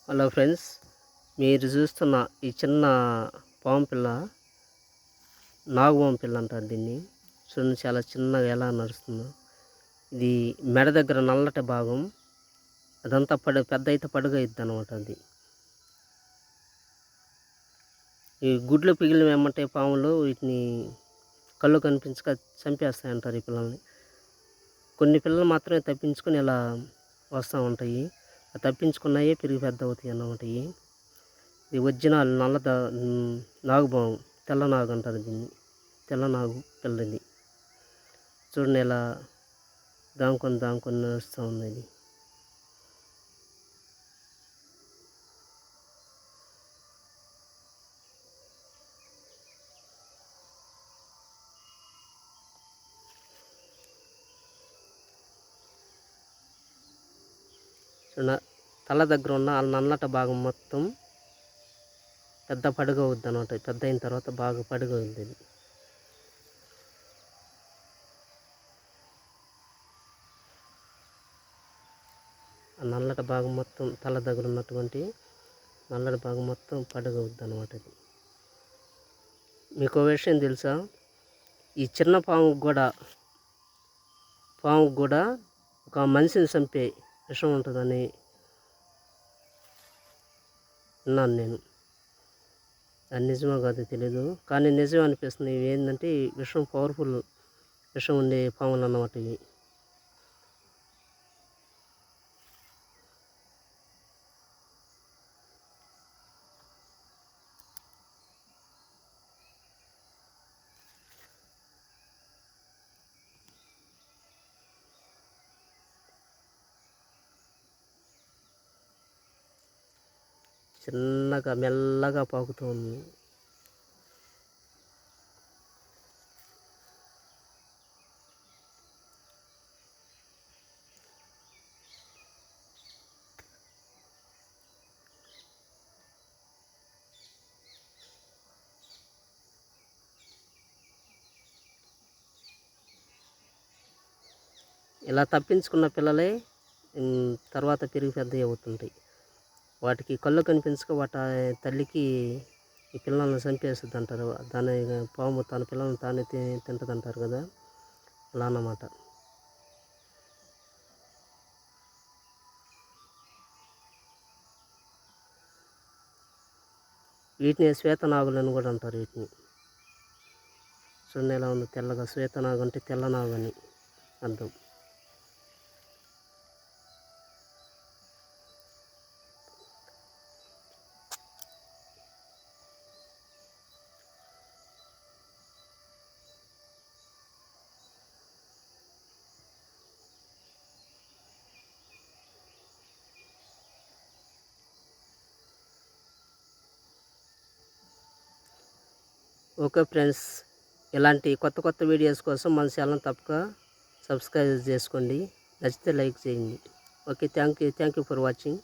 Hello friends, మీరు చూస్తున్న ఈ చిన్న పాము పిల్ల నాగుపాము పిల్ల అంటారు దీన్ని. చూడండి చాలా చిన్నగా ఎలా నడుస్తుందో. ఇది మెడ దగ్గర నల్లటి భాగం అదంతా పెద్ద అయితే పడుగయిద్ది అనమాట. అది ఈ గుడ్లు పిగిలి వెమ్మంటే పాములు వీటిని కళ్ళు కనిపించక చంపేస్తాయంటారు ఈ పిల్లల్ని. కొన్ని పిల్లలు మాత్రమే తప్పించుకొని ఇలా వస్తూ ఉంటాయి. తప్పించుకున్నాయే పెరిగి పెద్ద అవుతాయి అన్నమాట. ఇది ఒరిజినల్ నాగుపాము, తెల్ల నాగు అంటారు దీన్ని. తెల్ల నాగు పిల్లది. చూడండి ఇలా దాముకొని నడుస్తూ ఉంది. ఇది తల దగ్గర ఉన్న ఆ నల్లటి భాగం మొత్తం పెద్ద పడుగు అవుద్ది అనమాట. పెద్ద అయిన తర్వాత బాగా పడుగు అవుద్ది. ఇది ఆ నల్లటి భాగం మొత్తం తల దగ్గర ఉన్నటువంటి నల్లటి భాగం మొత్తం పడుగు అవుద్ది అనమాట. ఇది మీకు విషయం తెలుసా, ఈ చిన్న పాముకు కూడా ఒక మనిషిని చంపే విషం ఉంటుందని విన్నాను నేను. అది నిజమో కాదో తెలీదు, కానీ నిజం అనిపిస్తుంది. ఇవి ఏంటంటే విషం, పవర్ఫుల్ విషం ఉండే పాములు అన్నమాట ఇవి. చిన్నగా మెల్లగా పాకుతూ ఉంది. ఇలా తప్పించుకున్న పిల్లలే తర్వాత పెరిగి పెద్దవి అవుతుంటాయి. వాటికి కళ్ళు కనిపించక వాటి తల్లికి ఈ పిల్లల్ని చంపేస్తుంది అంటారు. దాని పాము తన పిల్లల్ని తానే తింటుంది అంటారు కదా, అలా అన్నమాట. వీటిని శ్వేతనాగులని కూడా అంటారు. వీటిని చూడండి ఎలా ఉంది తెల్లగా. శ్వేతనాగు అంటే తెల్లనాగు అని అర్థం. ఓకే ఫ్రెండ్స్, ఇలాంటి కొత్త వీడియోస్ కోసం మన ఛానల్ తప్పక సబ్స్క్రైబ్ చేసుకోండి. నచ్చితే లైక్ చేయండి. Okay, thank you for watching.